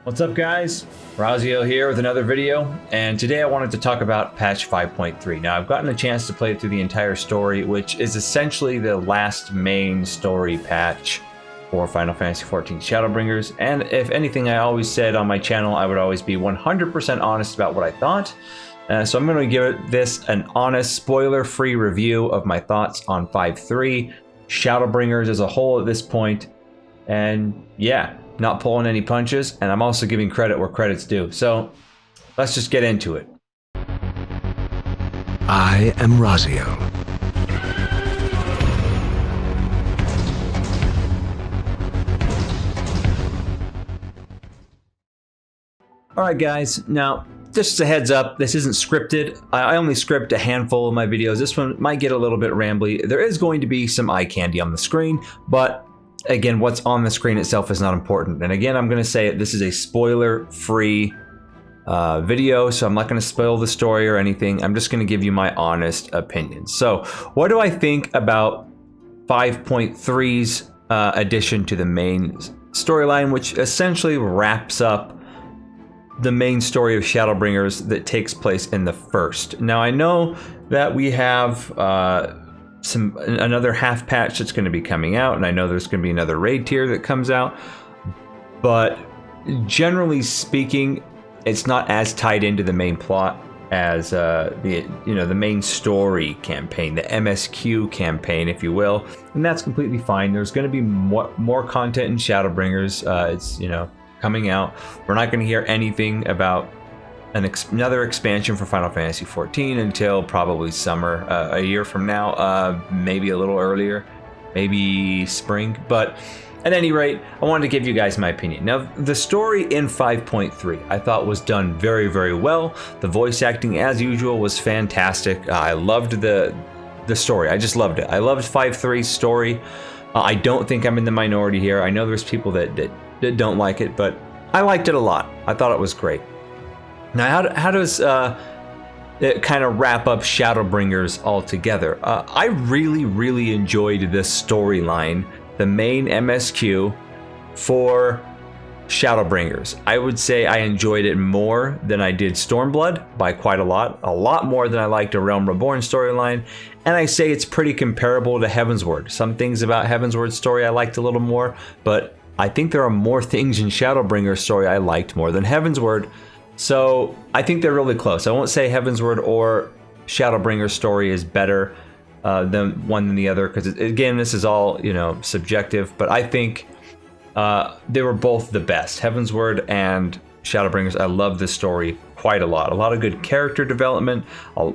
What's up, guys? Razio here with another video, and today I wanted to talk about patch 5.3. Now, I've gotten a chance to play through the entire story, which is essentially the last main story patch for Final Fantasy XIV Shadowbringers, and if anything, I always said on my channel I would always be 100% honest about what I thought. So I'm going to give this an honest, spoiler-free review of my thoughts on 5.3, Shadowbringers as a whole at this point, and yeah, not pulling any punches, and I'm also giving credit where credit's due. So let's just get into it. I am Razio. Alright guys, now just a heads up, this isn't scripted. I only script a handful of my videos. This one might get a little bit rambly. There is going to be some eye candy on the screen, but again, what's on the screen itself is not important. And again, I'm going to say it, this is a spoiler-free video, so I'm not going to spoil the story or anything. I'm just going to give you my honest opinion. So, what do I think about 5.3's addition to the main storyline, which essentially wraps up the main story of Shadowbringers that takes place in the first? Now, I know that we have another half patch that's going to be coming out, and I know there's going to be another raid tier that comes out, but generally speaking, it's not as tied into the main plot as the main story campaign, the MSQ campaign, if you will, and that's completely fine. There's going to be more content in Shadowbringers. It's coming out. We're not going to hear anything about another expansion for Final Fantasy XIV until probably summer, a year from now, maybe a little earlier, maybe spring. But at any rate, I wanted to give you guys my opinion. Now, the story in 5.3 I thought was done very, very well. The voice acting, as usual, was fantastic. I loved the story. I just loved it. I loved 5.3's story. I don't think I'm in the minority here. I know there's people that don't like it, but I liked it a lot. I thought it was great. Now, how does it kind of wrap up Shadowbringers altogether? I really, really enjoyed this storyline, the main MSQ for Shadowbringers. I would say I enjoyed it more than I did Stormblood by quite a lot more than I liked a Realm Reborn storyline, and I say it's pretty comparable to Heavensward. Some things about Heavensward's story I liked a little more, but I think there are more things in Shadowbringers' story I liked more than Heavensward. So I think they're really close. I won't say Heavensward or Shadowbringers' story is better than one than the other, because again, this is all subjective. But I think they were both the best. Heavensward and Shadowbringers. I love this story quite a lot. A lot of good character development,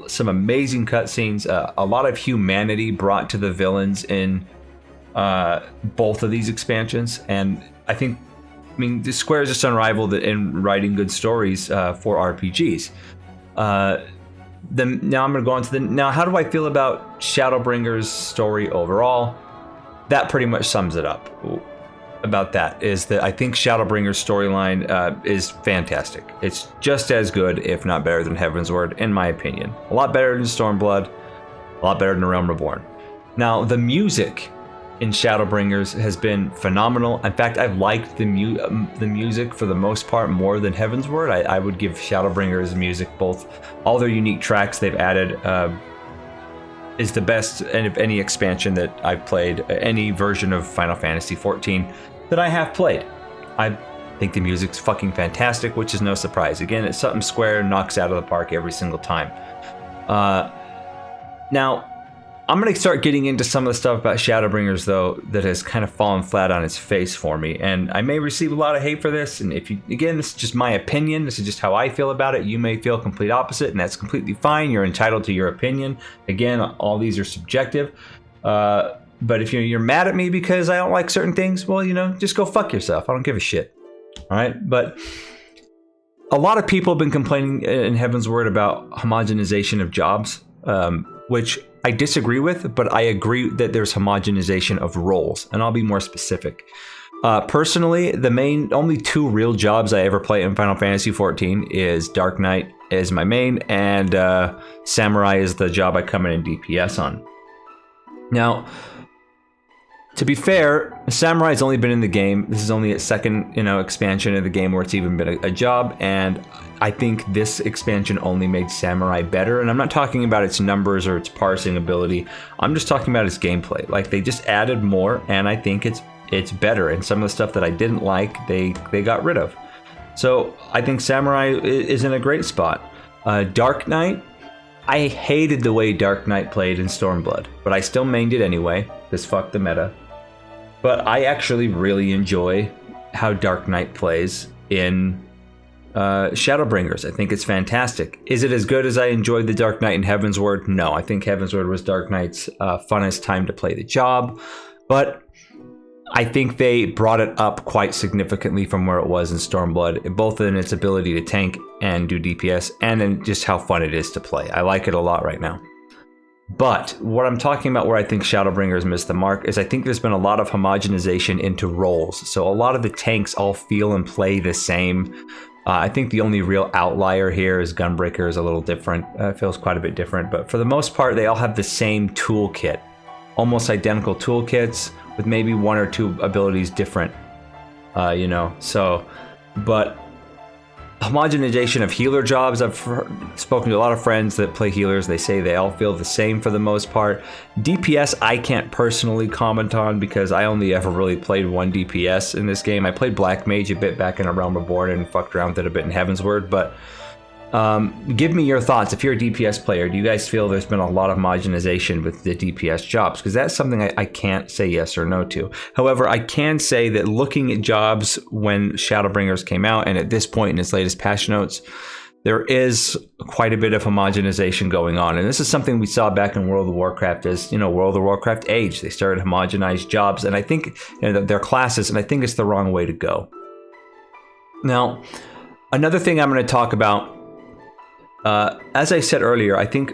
some amazing cutscenes, a lot of humanity brought to the villains in both of these expansions, and I mean, the Square is just unrivaled in writing good stories for RPGs. Now I'm going to go on to now how do I feel about Shadowbringers' story overall? That pretty much sums it up. About that is that I think Shadowbringers' storyline is fantastic. It's just as good, if not better, than Heavensward, in my opinion. A lot better than Stormblood, a lot better than Realm Reborn. Now, the music in Shadowbringers has been phenomenal. In fact, I've liked the music for the most part more than Heavensward. I would give Shadowbringers music, all their unique tracks they've added, is the best of any expansion that I've played, any version of Final Fantasy XIV that I have played. I think the music's fucking fantastic, which is no surprise. Again, it's something Square knocks out of the park every single time. Now, I'm going to start getting into some of the stuff about Shadowbringers, though, that has kind of fallen flat on its face for me. And I may receive a lot of hate for this. And again, this is just my opinion. This is just how I feel about it. You may feel complete opposite, and that's completely fine. You're entitled to your opinion. Again, all these are subjective. But if you're mad at me because I don't like certain things, well, just go fuck yourself. I don't give a shit. All right? But a lot of people have been complaining in Heavensward about homogenization of jobs, which I disagree with, but I agree that there's homogenization of roles, and I'll be more specific. Personally, the only two real jobs I ever play in Final Fantasy XIV is Dark Knight is my main, and Samurai is the job I come in and DPS on. Now, To be fair, Samurai's only been in the game. This is only its second, expansion of the game where it's even been a job, and I think this expansion only made Samurai better. And I'm not talking about its numbers or its parsing ability. I'm just talking about its gameplay. Like, they just added more, and I think it's better. And some of the stuff that I didn't like, they got rid of. So I think Samurai is in a great spot. Dark Knight, I hated the way Dark Knight played in Stormblood, but I still mained it anyway, because fuck the meta. But I actually really enjoy how Dark Knight plays in Shadowbringers. I think it's fantastic. Is it as good as I enjoyed the Dark Knight in Heavensward? No, I think Heavensward was Dark Knight's funnest time to play the job. But I think they brought it up quite significantly from where it was in Stormblood, both in its ability to tank and do DPS, and in just how fun it is to play. I like it a lot right now. But what I'm talking about where I think Shadowbringers missed the mark is I think there's been a lot of homogenization into roles. So a lot of the tanks all feel and play the same. I think the only real outlier here is Gunbreaker is a little different. It feels quite a bit different. But for the most part, they all have the same toolkit. Almost identical toolkits with maybe one or two abilities different. But homogenization of healer jobs. I've spoken to a lot of friends that play healers. They say they all feel the same for the most part. DPS I can't personally comment on because I only ever really played one DPS in this game. I played Black Mage a bit back in A Realm Reborn and fucked around with it a bit in Heavensward, but give me your thoughts. If you're a DPS player, do you guys feel there's been a lot of homogenization with the DPS jobs? Because that's something I can't say yes or no to. However, I can say that looking at jobs when Shadowbringers came out, and at this point in its latest patch notes, there is quite a bit of homogenization going on. And this is something we saw back in World of Warcraft as, World of Warcraft Age. They started homogenized jobs, and I think their classes, and I think it's the wrong way to go. Now, another thing I'm going to talk about, as I said earlier, I think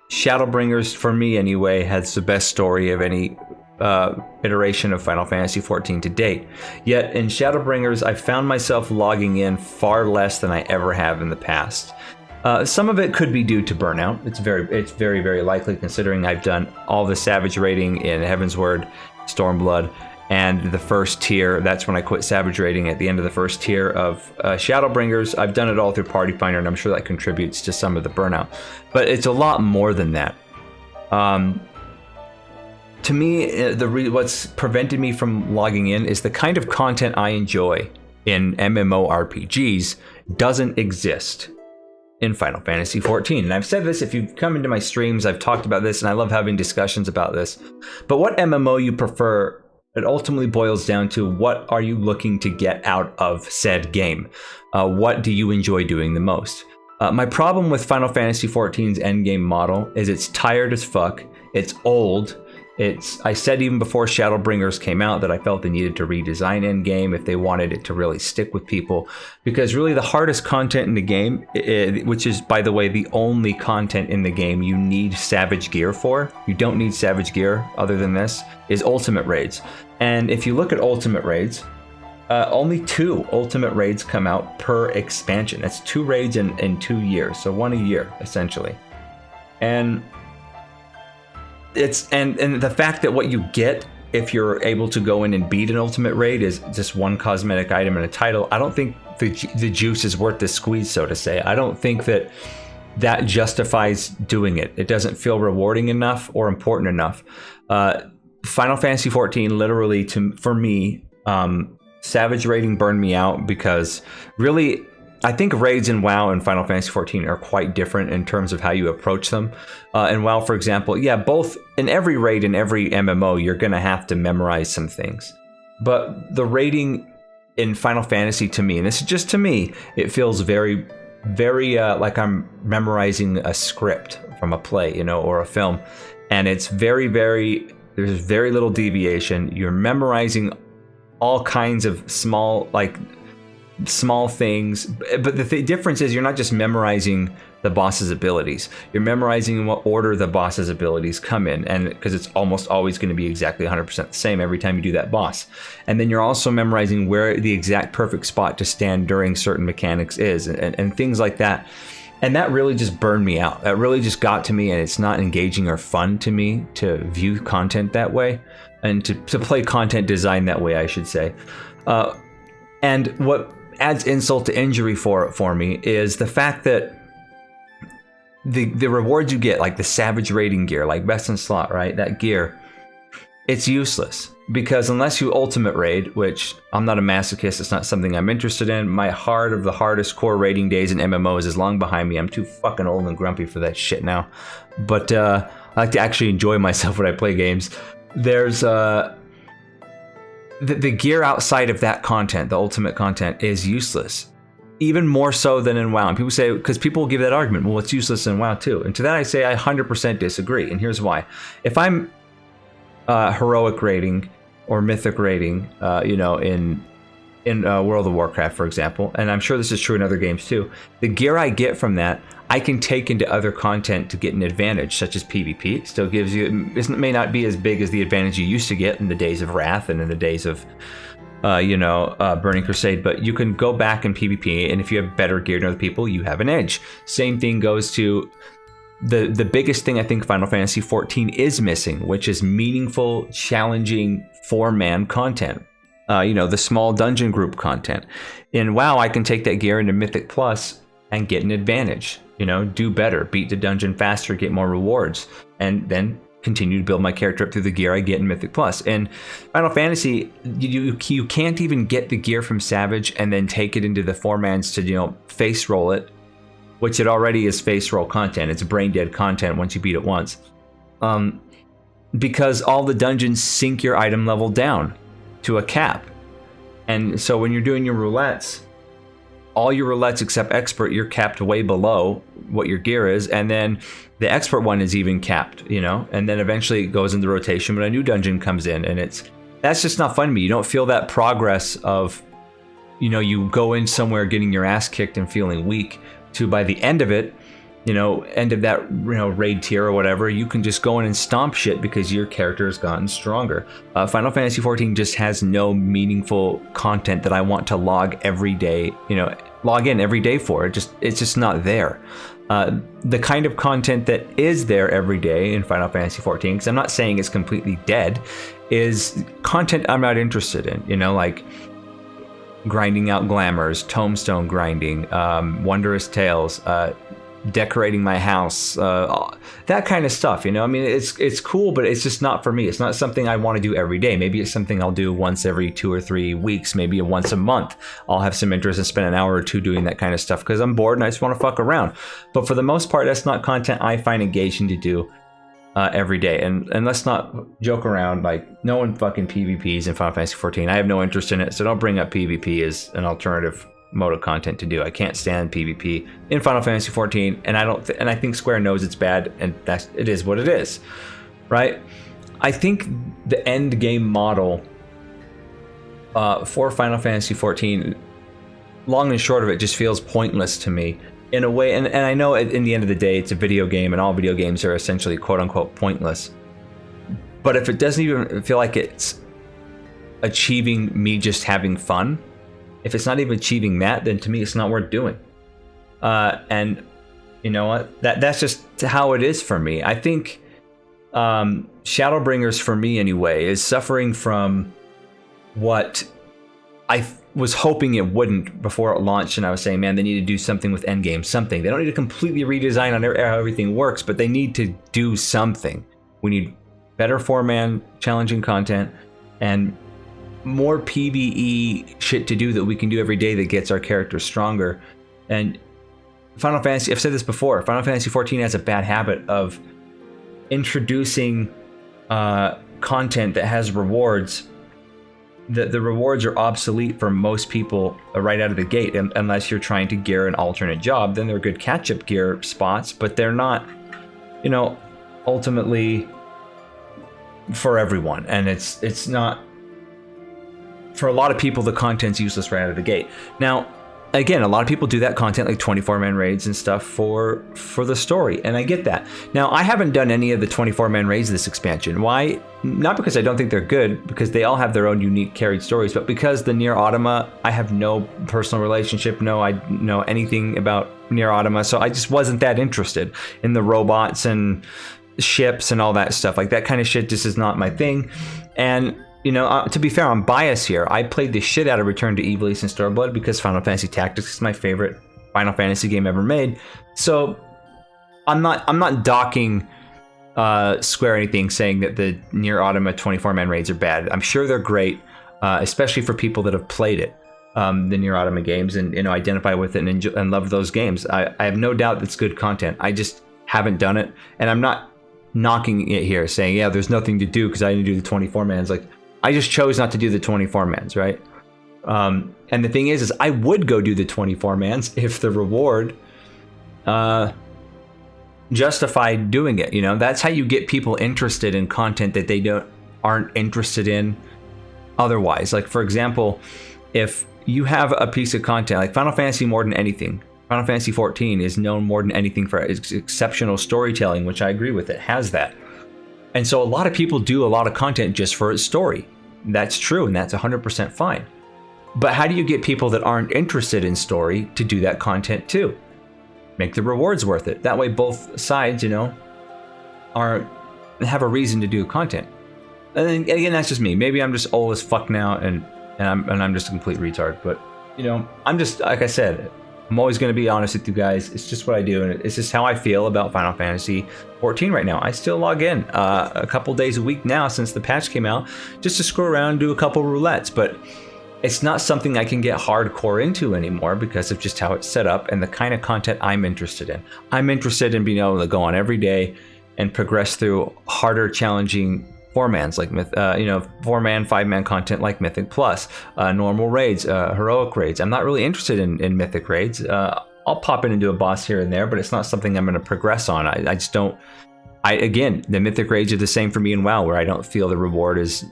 Shadowbringers, for me anyway, has the best story of any iteration of Final Fantasy XIV to date. Yet in Shadowbringers, I found myself logging in far less than I ever have in the past. Some of it could be due to burnout. It's very, very likely, considering I've done all the Savage raiding in Heavensward, Stormblood, and the first tier. That's when I quit Savage raiding at the end of the first tier of Shadowbringers. I've done it all through Party Finder, and I'm sure that contributes to some of the burnout. But it's a lot more than that. To me, what's prevented me from logging in is the kind of content I enjoy in MMORPGs doesn't exist in Final Fantasy XIV. And I've said this, if you've come into my streams, I've talked about this, and I love having discussions about this. But what MMO you prefer, it ultimately boils down to what are you looking to get out of said game? What do you enjoy doing the most? My problem with Final Fantasy XIV's endgame model is it's tired as fuck, it's old. I said even before Shadowbringers came out that I felt they needed to redesign Endgame if they wanted it to really stick with people. Because really the hardest content in the game, which is, by the way, the only content in the game you need Savage Gear for, you don't need Savage Gear other than this, is Ultimate Raids. And if you look at Ultimate Raids, only 2 Ultimate Raids come out per expansion. That's 2 raids in 2 years, so 1 a year, essentially. And and the fact that what you get if you're able to go in and beat an ultimate raid is just 1 cosmetic item and a title, I don't think the juice is worth the squeeze, so to say. I don't think that justifies doing it. It doesn't feel rewarding enough or important enough. Final Fantasy XIV, literally, for me, Savage raiding burned me out because really, I think raids in WoW and Final Fantasy XIV are quite different in terms of how you approach them. In WoW, for example, both in every raid in every MMO, you're going to have to memorize some things. But the raiding in Final Fantasy, to me, and this is just to me, it feels very, very like I'm memorizing a script from a play, or a film. And it's very, very, there's very little deviation. You're memorizing all kinds of small things, but the difference is you're not just memorizing the boss's abilities, you're memorizing in what order the boss's abilities come in, and because it's almost always going to be exactly 100% the same every time you do that boss. And then you're also memorizing where the exact perfect spot to stand during certain mechanics is, and things like that. And that really just burned me out. That really just got to me, and it's not engaging or fun to me to view content that way, and to play content design that way, I should say. And what adds insult to injury for me is the fact that the rewards you get, like the Savage rating gear, like Best in Slot, right? That gear, it's useless. Because unless you ultimate raid, which I'm not a masochist, it's not something I'm interested in. My heart of the hardest core raiding days in MMOs is long behind me. I'm too fucking old and grumpy for that shit now. But I like to actually enjoy myself when I play games. There's the gear outside of that content, the ultimate content, is useless. Even more so than in WoW. And people say, because people will give that argument, well, it's useless in WoW too. And to that I say I 100% disagree. And here's why. If I'm heroic rating or mythic rating, in World of Warcraft, for example, and I'm sure this is true in other games too, the gear I get from that, I can take into other content to get an advantage, such as PvP. It still gives you, it may not be as big as the advantage you used to get in the days of Wrath and in the days of Burning Crusade, but you can go back in PvP, and if you have better gear than other people, you have an edge. Same thing goes to the biggest thing I think Final Fantasy XIV is missing, which is meaningful, challenging 4-man content. The small dungeon group content. In WoW, I can take that gear into Mythic Plus and get an advantage. Do better, beat the dungeon faster, get more rewards, and then continue to build my character up through the gear I get in Mythic Plus. In Final Fantasy, you can't even get the gear from Savage and then take it into the 4-mans to face roll it, which it already is face roll content. It's brain dead content once you beat it once, because all the dungeons sink your item level down to a cap. And so when you're doing your roulettes, all your roulettes except expert, you're capped way below what your gear is, and then the expert one is even capped, and then eventually it goes into rotation when a new dungeon comes in, and that's just not fun to me. You don't feel that progress of, you go in somewhere getting your ass kicked and feeling weak, to by the end of it, end of that raid tier or whatever, you can just go in and stomp shit because your character has gotten stronger. Final Fantasy XIV just has no meaningful content that I want to log every day, log in every day for. It's just not there. The kind of content that is there every day in Final Fantasy XIV, because I'm not saying it's completely dead, is content I'm not interested in, like grinding out glamours, tombstone grinding, wondrous tales, decorating my house, that kind of stuff. It's cool, but it's just not for me. It's not something I want to do every day. Maybe it's something I'll do once every 2 or 3 weeks, maybe once a month. I'll have some interest and spend an hour or two doing that kind of stuff because I'm bored and I just want to fuck around. But for the most part, that's not content I find engaging to do every day. And let's not joke around, like, no one fucking PvPs in Final Fantasy XIV. I have no interest in it, so don't bring up PvP as an alternative mode of content to do. I can't stand PvP in Final Fantasy XIV, and I think Square knows it's bad, and it is what it is, right? I think the end game model for Final Fantasy XIV, long and short of it, just feels pointless to me in a way. And I know in the end of the day, it's a video game, and all video games are essentially quote unquote pointless. But if it doesn't even feel like it's achieving me just having fun, if it's not even achieving that, then to me it's not worth doing. And you know what? That's just how it is for me. I think Shadowbringers, for me anyway, is suffering from what I was hoping it wouldn't before it launched, and I was saying, man, they need to do something with Endgame, something. They don't need to completely redesign on how everything works, but they need to do something. We need better 4-man challenging content and more PvE shit to do that we can do every day that gets our characters stronger. And Final Fantasy, I've said this before, Final Fantasy XIV has a bad habit of introducing content that has rewards. The rewards are obsolete for most people right out of the gate, unless you're trying to gear an alternate job. Then they're good catch-up gear spots, but they're not, ultimately for everyone. And it's not, for a lot of people, the content's useless right out of the gate. Now, again, a lot of people do that content like 24-man raids and stuff for the story, and I get that. Now, I haven't done any of the 24-man raids this expansion. Why? Not because I don't think they're good, because they all have their own unique carried stories, but because the Nier Automata, I have no personal relationship, I know anything about Nier Automata, so I just wasn't that interested in the robots and ships and all that stuff. Like, that kind of shit just is not my thing. And to be fair, I'm biased here. I played the shit out of Return to Evil East and Stormblood because Final Fantasy Tactics is my favorite Final Fantasy game ever made. So I'm not docking Square anything saying that the Nier Automata 24-man raids are bad. I'm sure they're great, especially for people that have played it, the Nier Automata games, and identify with it and love those games. I have no doubt that's good content. I just haven't done it, and I'm not knocking it here, saying, yeah, there's nothing to do because I didn't do the 24-mans. Like, I just chose not to do the 24-mans, right? And the thing is I would go do the 24-mans if the reward justified doing it. That's how you get people interested in content that they aren't interested in otherwise. Like, for example, if you have a piece of content like Final Fantasy, more than anything, Final Fantasy XIV is known more than anything for its exceptional storytelling, which I agree with. It has that. And so a lot of people do a lot of content just for its story. That's true, and that's 100% fine. But how do you get people that aren't interested in story to do that content too? Make the rewards worth it. That way both sides, have a reason to do content. And then, again, that's just me. Maybe I'm just old as fuck now, and I'm just a complete retard. But I'm just, like I said, I'm always going to be honest with you guys. It's just what I do, and it's just how I feel about Final Fantasy XIV right now. I still log in a couple days a week now since the patch came out, just to screw around and do a couple roulettes. But it's not something I can get hardcore into anymore because of just how it's set up and the kind of content I'm interested in. I'm interested in being able to go on every day and progress through harder, challenging 4-mans, like 4-man, 5-man content like Mythic Plus, normal raids, heroic raids. I'm not really interested in Mythic raids. I'll pop in and do a boss here and there, but it's not something I'm going to progress on. I just don't. Again, the Mythic raids are the same for me in WoW, where I don't feel the reward is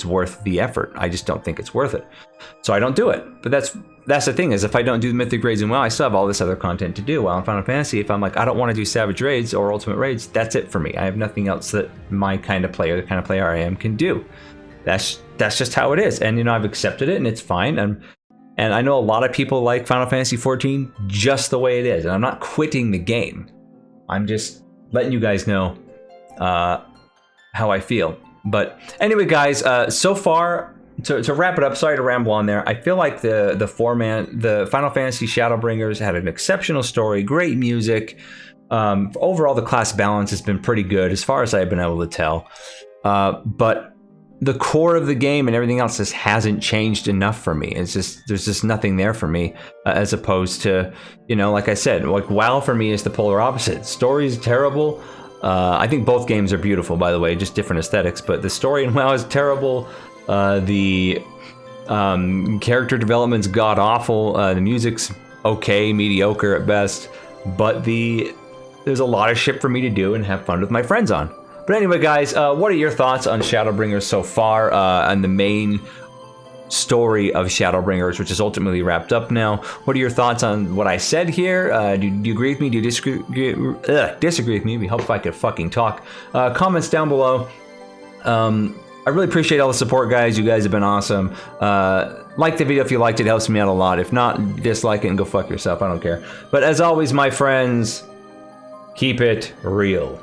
worth the effort. I just don't think it's worth it, so I don't do it. But that's the thing, is if I don't do the Mythic raids in WoW, I still have all this other content to do. While in Final Fantasy, if I'm like, I don't want to do Savage raids or Ultimate raids, that's it for me. I have nothing else that my kind of player, the kind of player I am, can do. That's just how it is, and I've accepted it, and it's fine. And I know a lot of people like Final Fantasy XIV just the way it is, and I'm not quitting the game. I'm just letting you guys know how I feel. But anyway, guys, so far, to wrap it up, sorry to ramble on there, I feel like the Final Fantasy Shadowbringers had an exceptional story, great music. Overall, the class balance has been pretty good as far as I've been able to tell. But the core of the game and everything else just hasn't changed enough for me. It's just, there's just nothing there for me, as opposed to, like I said, like WoW for me is the polar opposite. Story's terrible. I think both games are beautiful, by the way, just different aesthetics, but the story in WoW is terrible. The character development's god-awful. The music's okay, mediocre at best, but there's a lot of shit for me to do and have fun with my friends on. But anyway, guys, what are your thoughts on Shadowbringers so far, and the main story of Shadowbringers, which is ultimately wrapped up now? What are your thoughts on what I said here? Do you agree with me? Do you disagree with me? We hope if I could fucking talk. Comments down below. I really appreciate all the support, guys. You guys have been awesome. Like the video if you liked it. It helps me out a lot. If not, dislike it and go fuck yourself. I don't care. But as always, my friends, keep it real.